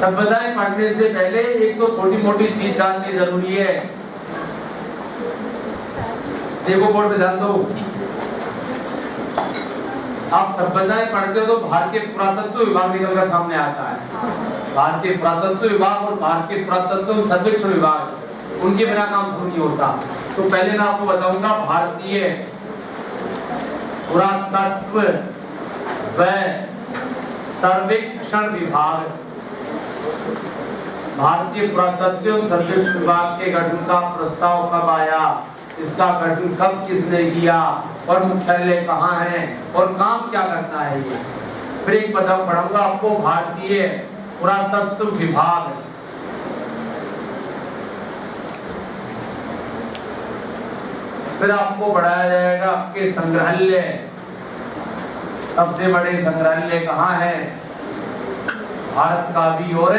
सभ्यताएं पढ़ने से पहले एक तो छोटी मोटी चीज जाननी जरूरी है। देखो बोर्ड पे ध्यान दो। आप सभ्यताएं पढ़ते हो तो भारतीय पुरातत्व विभाग निकल कर सामने आता है। भारतीय पुरातत्व विभाग और भारतीय पुरातत्व सर्वेक्षण विभाग, उनके बिना काम शुरू नहीं होता। तो पहले मैं आपको बताऊंगा भारतीय पुरातत्व व सर्वेक्षण विभाग। भारतीय पुरातत्व एवं सर्वेक्षण विभाग के गठन का प्रस्ताव कब आया, इसका गठन कब किसने किया और मुख्यालय कहाँ है और काम क्या करता है ये। फिर एक पता पढ़ूंगा आपको भारतीय पुरातत्व विभाग। फिर आपको पढ़ाया जाएगा आपके संग्रहालय, सबसे बड़े संग्रहालय कहाँ है, भारत का भी और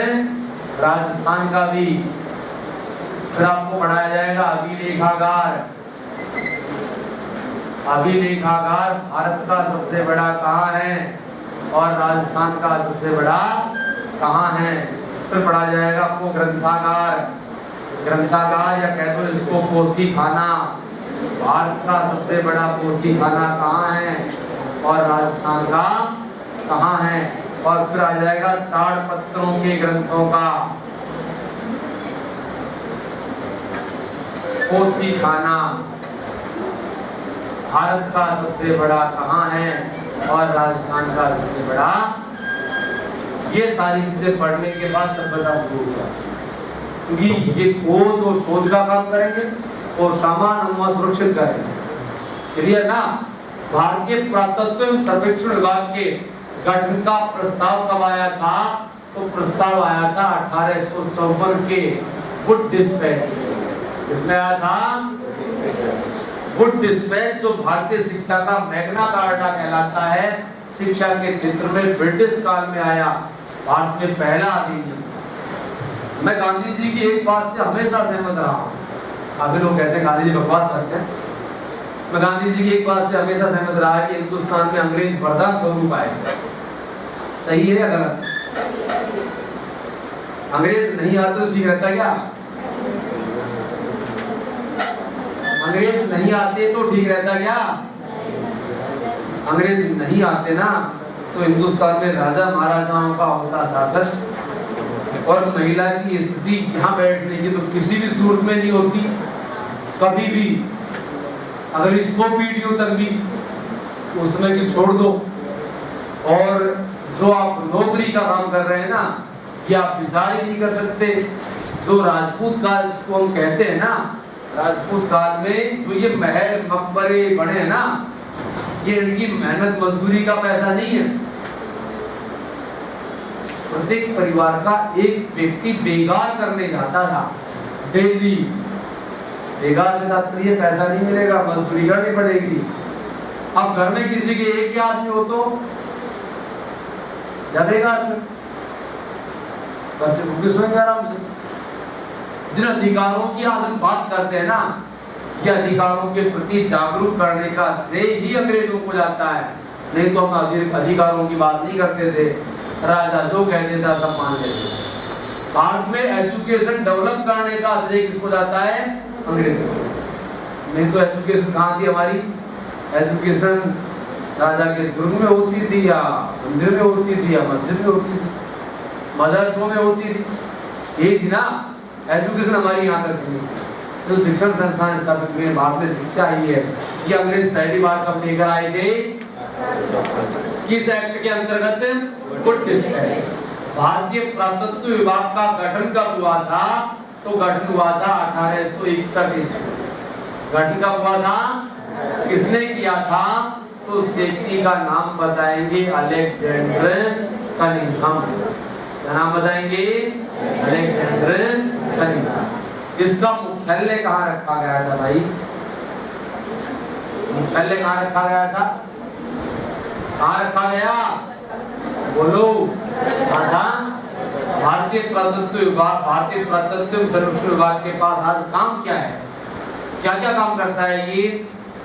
राजस्थान का भी। फिर आपको पढ़ाया जाएगा अभिलेखागार। अभिलेखागार भारत का सबसे बड़ा कहाँ है और राजस्थान का सबसे बड़ा कहाँ है। फिर पढ़ा जाएगा आपको ग्रंथागार। ग्रंथागार या कह दो इसको पोथी खाना, भारत का सबसे बड़ा पोथी खाना कहाँ है और राजस्थान का कहाँ है। और फिर आ जाएगा ताड़पत्रों के ग्रंथों का पोथी खाना, भारत का सबसे बड़ा कहाँ है और राजस्थान का सबसे बड़ा। ये सारी चीजें पढ़ने के बाद सभ्यता शुरू होगा, क्योंकि ये खोज और शोध का काम करेंगे और सामान हम सुरक्षित करेंगे। क्लियर ना। भारतीय पुरातत्व एवं सर्वेक्षण विभाग के गठन का प्रस्ताव कब आया था, तो प्रस्ताव आया था 1854 के वुड डिस्पैच। इसमें आया था वुड डिस्पैच, जो भारतीय शिक्षा का मैग्ना कार्टा कहलाता है। शिक्षा के क्षेत्र में ब्रिटिश काल में आया, भारत में पहला अधिनियम। मैं गांधी जी की एक बात से हमेशा सहमत रहा हूँ। अभी लोग कहते हैं गांधी जी बकवास करते हैं, मैं गांधी जी की एक बात से हमेशा सहमत रहा कि हिंदुस्तान में अंग्रेज वरदान स्वरूप आए। सही है या गलत? अंग्रेज नहीं आते तो ठीक रहता क्या? अंग्रेज नहीं आते तो ठीक रहता क्या? अंग्रेज नहीं आते ना तो हिंदुस्तान में राजा महाराजाओं का होता शासन और महिला की स्थिति यहाँ बैठने की तो किसी भी सूरत में नहीं होती, कभी भी। अगली 100 पीढ़ियों तक भी उसमें की छोड़ दो। और जो आप नौकरी का काम कर रहे हैं ना, ये आप विचार ही नहीं कर सकते। जो राजपूत काल जिसको हम कहते हैं ना, राजपूत काल में जो ये महल मकबरे बने हैं ना, ये इनकी मेहनत मजदूरी का पैसा नहीं है। प्रत्येक परिवार का एक व्यक्ति बेगार करने जाता था डेली। बेगार से तात्पर्य पैसा नहीं मिलेगा, मजदूरी करनी पड़ेगी। अब घर में किसी के एक ही आदमी हो तो जाएगा, बच्चे भूखे सोएंगे आराम से। जिन अधिकारों की आज हम बात करते हैं ना, ये अधिकारों के प्रति जागरूक करने का श्रेय ही अंग्रेजों को जाता है। नहीं तो हम अधिकारों की बात नहीं करते थे, राजा जो कह देता सब मान लेते। भारत में एजुकेशन डेवलप करने का श्रेय किसको जाता है? अंग्रेजों को। नहीं तो एजुकेशन कहाँ थी हमारी? एजुकेशन राजा के दुर्ग में होती थी या मंदिर में होती थी या मस्जिद में होती थी, मदरसों में होती थी। ये थी ना एजुकेशन हमारी यहाँ तक सीमित। तो शिक्षण संस्थान स्थापित हुए, भारत में शिक्षा आई है। ये अंग्रेज पहली बार कब लेकर आए थे? किस एक्ट के अंतर्गत? Wood dispatch. भारतीय पुरातत्व विभाग का गठन कब हुआ था? तो गठन हुआ था 1861 ईस्वी। गठन कब हुआ था? किसने किया था? तो उस व्यक्ति का नाम बताएंगे, अलेक्जेंडर कनिंघम। क्या नाम बताएंगे? Alexander Cunningham. इसका मुख्यालय कहाँ रखा गया था भाई? मुख्यालय कहाँ रखा गया था? कहाँ रखा गया? बोलो। भारतीय पुरातत्व विभाग, भारतीय पुरातत्व सर्वेक्षण विभाग के पास आज काम क्या है? क्या क्या काम करता है ये?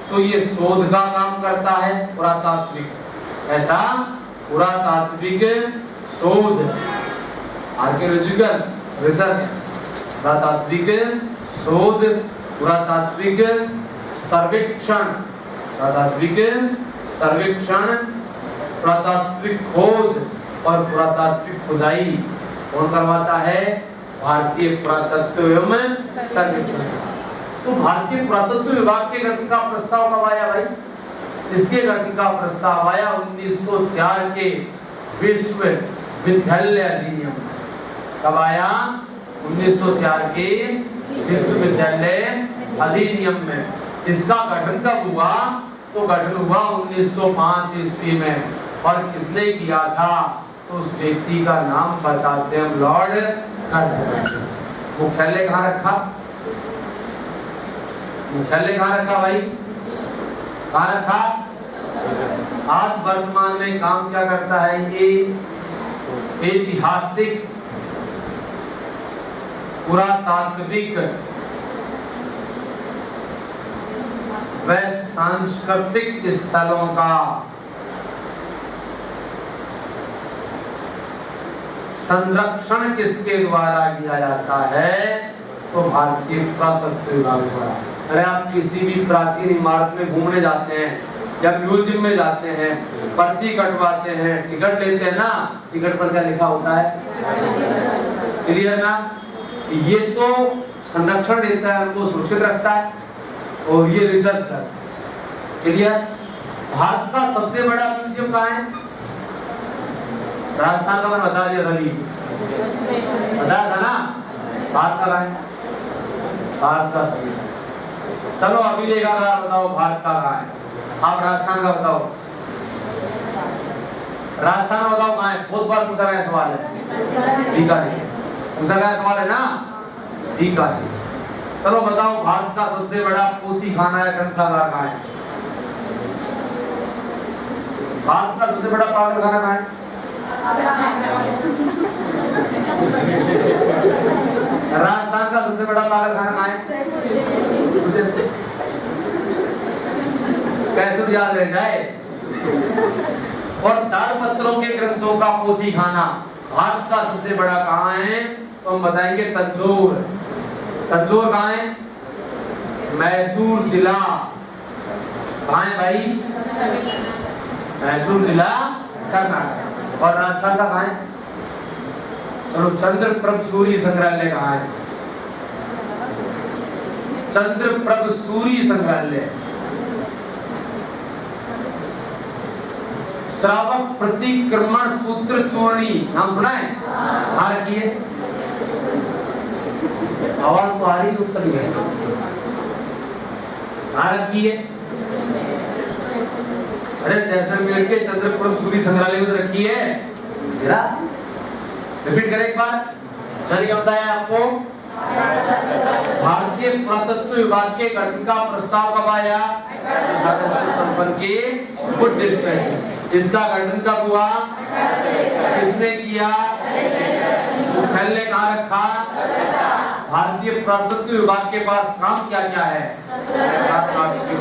तो ये शोध का काम करता है, पुरातात्विक। ऐसा पुरातात्विक शोध, आर्कियोलॉजिकल रिसर्च, पुरातात्विक शोध, पुरातात्विक सर्वेक्षण, पुरातात्विक सर्वेक्षण, पुरातात्विक खोज और पुरातात्विक खुदाई कौन करवाता है? भारतीय पुरातत्व एवं सर्वेक्षण। तो भारतीय पुरातत्व विभाग के गठन का प्रस्ताव कब आया भाई? इसके गठन का प्रस्ताव आया 1904 के विश्वविद्यालय अधिनियम। कब आया? 1904 के विश्वविद्यालय अधिनियम में। इसका गठन कब हुआ? तो गठन हुआ 1905 ईस्वी में। और किसने किया था? तो उस व्यक्ति का नाम बताते हैं लॉर्ड कर्जन। मुख्यालय कहाँ रखा? मुख्यालय कहाँ रखा भाई? कहाँ रखा? आज वर्तमान में काम क्या करता है? ये ऐतिहासिक पुरातात्विक व सांस्कृतिक स्थलों का संरक्षण किसके द्वारा किया जाता है? तो भारतीय पुरातत्व विभाग द्वारा। अरे आप किसी भी प्राचीन इमारत में घूमने जाते हैं या म्यूजियम में जाते हैं, पर्ची कटवाते हैं, टिकट लेते हैं ना, टिकट पर क्या लिखा होता है? क्लियर ना? ये तो संरक्षण देता है, उनको सुरक्षित रखता है और ये रिसर्च करता है। क्लियर? भारत का सबसे बड़ा म्यूजियम कहाँ है? राजस्थान का मैंने बता दिया था, बताया था ना। भारत का है? भारत का सभी। चलो अभी लेगा बताओ भारत का कहाँ है? आप राजस्थान का बताओ। राजस्थान का बताओ कहाँ है? बहुत बार पूछा गया सवाल है। बीकानेर पूछा गया सवाल है ना, बीकानेर। चलो बताओ भारत का सबसे बड़ा पोथी खाना या ग्रंथागार कहाँ है? भारत का सबसे बड़ा पागल खाना कहाँ है? राजस्थान का सबसे बड़ा पागल खाना कहाँ है? कैसे भी याद रह जाए। और ताड़पत्रों के ग्रंथों का पोथी खाना भारत का सबसे बड़ा कहाँ है? तो हम बताएंगे तंजौर। तंजौर कहाँ है? मैसूर जिला। कहाँ है भाई? मैसूर जिला, कर्नाटक। और राजस्थान का कहाँ है? चलो चंद्रप्रभ सूरी संग्रहालय कहाँ है? चंद्रप्रभ सूरी संग्रहालय। श्रावक प्रतिक्रमण सूत्र चूर्णी नाम सुना है? कहाँ रखी है? आवाज तो आ रही, उत्तर है। कहाँ रखी है? अरे जैसलमेर के चंद्रप्रभ सूरी संग्रहालय में रखी है। रिपीट करें एक बार। मैंने क्या बताया आपको? भारतीय पुरातत्व विभाग के गठन का प्रस्ताव कब आया? 1856 के गुड डिस्ट्रिक्ट। इसका गठन कब हुआ? किसने किया? मुख्यालय कहाँ रखा? भारतीय पुरातत्व विभाग के पास काम क्या क्या है?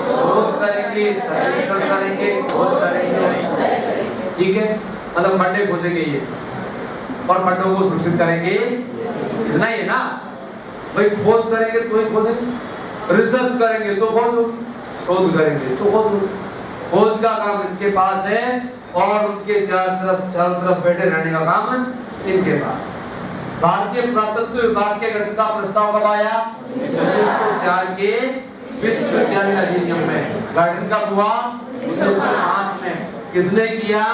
शोध करेंगे, सर्वेक्षण करेंगे, खोज करेंगे। ठीक है, मतलब खड्डे खोदेंगे ये और खड्डों को सुरक्षित करेंगे, इतना ही है ना भाई। खोज करेंगे तो ही खोदेंगे, रिसर्च करेंगे तो खोज, शोध करेंगे तो खोज। खोज का काम इनके पास है और उनके चारों तरफ बैठे रहने का काम इनके पास। भारतीय पुरातत्व विभाग के गठन का प्रस्ताव कब आया? 1904 के विश्वविद्यालय अधिनियम में। गठन कब हुआ? 1905 में। किसने किया?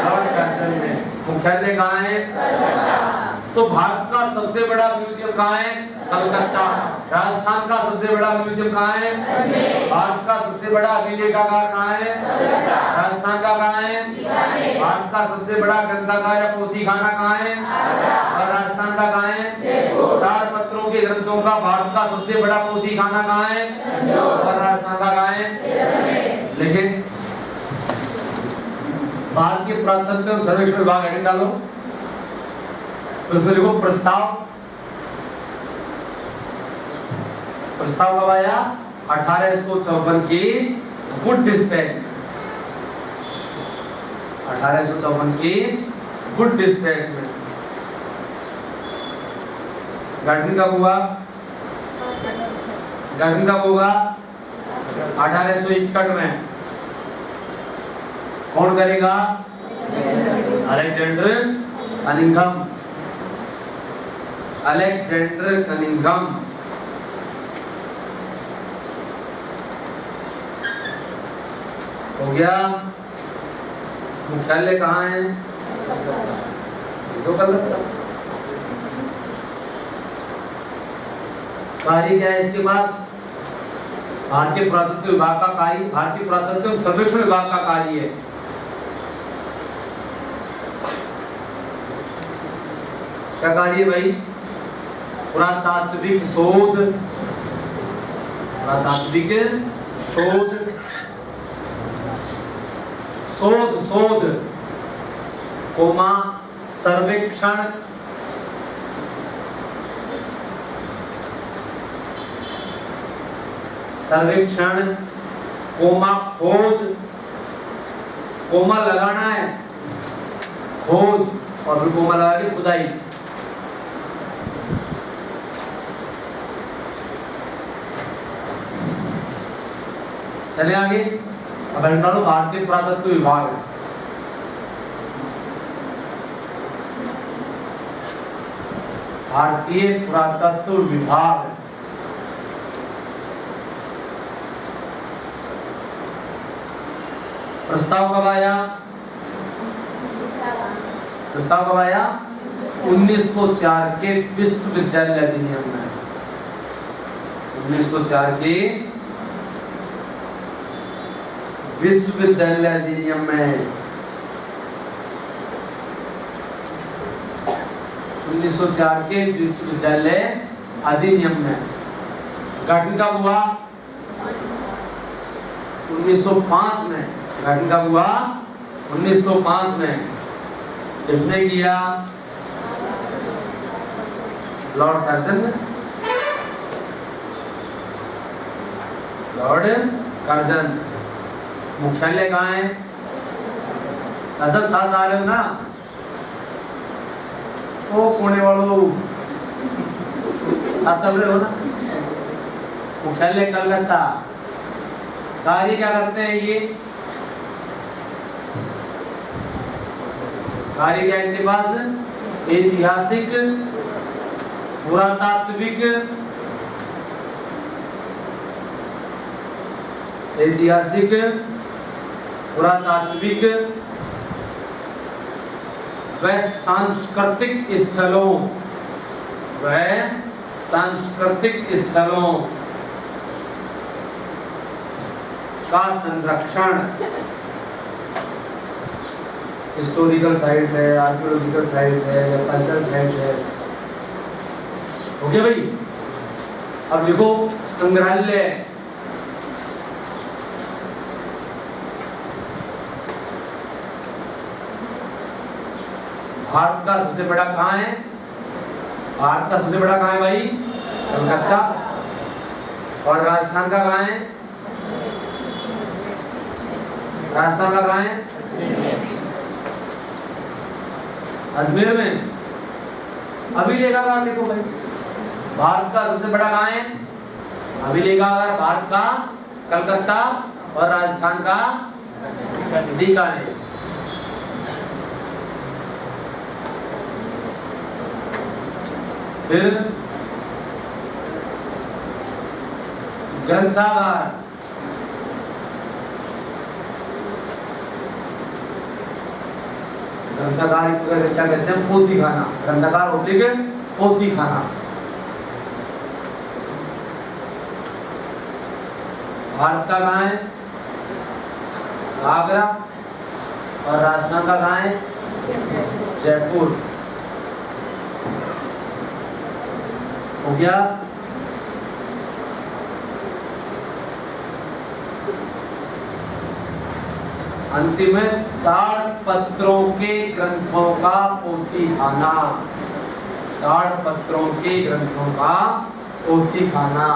लॉर्ड कर्जन ने। मुख्यालय कहाँ है? तो भारत का सबसे बड़ा म्यूजियम कहाँ है? कलकत्ता। राजस्थान का सबसे बड़ा म्यूजियम कहाँ है? भारत का सबसे बड़ा अभिलेखागार कहाँ है? राजस्थान का कहाँ है? भारत का सबसे बड़ा ग्रंथागार या पोथीखाना कहाँ है? और राजस्थान का कहाँ है? ताड़पत्रों के ग्रंथों का भारत का सबसे बड़ा पोथीखाना कहाँ है? और राजस्थान का कहाँ है? लेकिन भारतीय पुरातत्व सर्वेक्षण विभाग हेडिंग डालो, उसमें लिखो प्रस्ताव। प्रस्ताव कब आया? 1854 के गुड डिस्पैच में। 1854 के गुड डिस्पैच में गठन कब हुआ? गठन कब होगा? 1861 में। कौन करेगा? Alexander Cunningham. Alexander Cunningham. हो गया। मुख्यालय कहाँ है? तो कलकत्ता। कार्य क्या है इसके पास? भारतीय पुरातत्व विभाग का कार्य, भारतीय पुरातत्व सर्वेक्षण विभाग का कार्य है। क्या कार्य भाई? पुरातात्विक शोध, पुरातात्विक शोध, शोध शोध कोमा सर्वेक्षण, सर्वेक्षण कोमा खोज, कोमा लगाना है खोज, और फिर कोमा लगा के खुदाई। चले आगे। अब भारतीय पुरातत्व विभाग। भारतीय पुरातत्व विभाग प्रस्ताव कब आया? प्रस्ताव कब आया? 1904 के विश्वविद्यालय अधिनियम में। 1904 के विश्वविद्यालय अधिनियम में। 1904 के विश्वविद्यालय अधिनियम में गठन कब हुआ? 1905 में। गठन कब हुआ? 1905 में। किसने किया? लॉर्ड कर्जन ने। Lord Curzon. मुख्यालय कहाँ है? असल साथ आ रहे हो ना? ओ कोने वालों साथ चल रहे हो ना? मुख्यालय कलकत्ता। कार्य क्या करते हैं ये? कार्य क्या इनके पास? ऐतिहासिक, पुरातात्विक, ऐतिहासिक, पुरातात्विक व सांस्कृतिक स्थलों, व सांस्कृतिक स्थलों का संरक्षण। हिस्टोरिकल साइट है, आर्कियोलॉजिकल साइट है या कल्चरल साइट है। हो गया भाई? अब देखो संग्रहालय। भारत का सबसे बड़ा कहाँ है? भारत का सबसे बड़ा कहाँ है भाई? कलकत्ता। और राजस्थान का कहाँ है? राजस्थान का कहाँ है? अजमेर में। अभिलेखागार देखो भाई, भारत का सबसे बड़ा कहाँ है? अभिलेखागार भारत का कलकत्ता और राजस्थान का बीकानेर। फिर ग्रंथागार, ग्रंथागार क्या कहते हैं? पोथी खाना। ग्रंथागार होते के पोथी खाना। भारत का कहाँ है? आगरा। और राजस्थान का कहाँ है? जयपुर। हो गया? अंतिम है ताड़पत्रों के ग्रंथों का पोथीखाना। ताड़पत्रों के ग्रंथों का पोथीखाना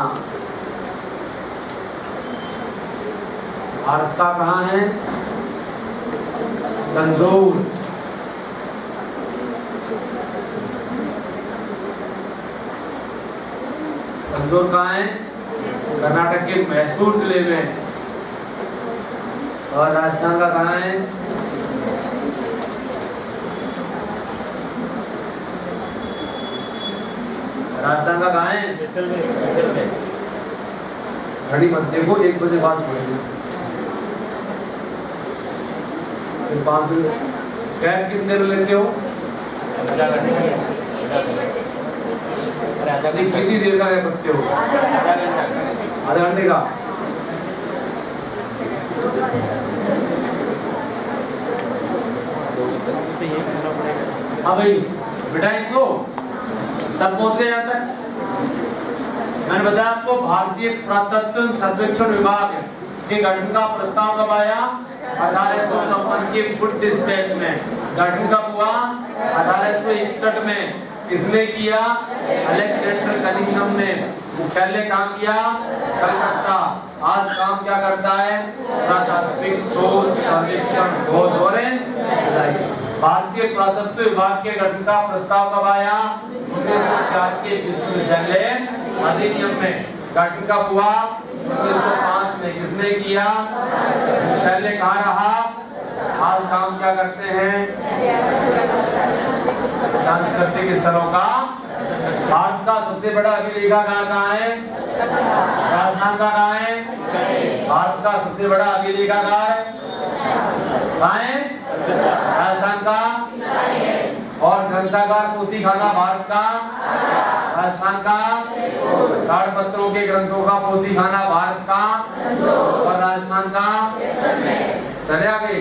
भारत का कहाँ है? कमजोर कहाँ है? कर्नाटक के मैसूर जिले में। और राजस्थान का कहाँ है? राजस्थान का कहाँ है? घड़ी मत देखो, 1 बजे बाद छोड़ेंगे। 5 बजे कैब कितने में लेते हो? कितनी देर का कैब रखते हो? आधा घंटे का। हाँ भाई बेटा, 100 सब पहुंच गए यहाँ तक। मैंने बताया आपको भारतीय पुरातत्व सर्वेक्षण विभाग के गठन का प्रस्ताव कब आया? 1854 के फुट डिस्पैच में। गठन कब हुआ? 1861 में। किसने किया? अलेक्जेंडर कनिंघम ने। मुख्यालय कहाँ किया? कलकत्ता। आज काम क्या करता है? पुरातात्विक शोध सर्वेक्षण खोज और भारतीय पुरातत्व विभाग के गठन का प्रस्ताव कब आया? 1904 के विश्वविद्यालय अधिनियम में। गठन कब हुआ? 1905 में। किसने किया? मुख्यालय कहाँ रहा? आज काम क्या करते हैं? सांस्कृतिक स्थलों का। भारत का सबसे बड़ा अभिलेखागार कहाँ है? राजस्थान का कहाँ है? भारत का सबसे बड़ा अभिलेखागार कहाँ है? राजस्थान का। और ग्रंथागार पोथीखाना भारत का? राजस्थान का। ताड़पत्रों के ग्रंथों का पोथीखाना भारत का और राजस्थान का। चले आगे।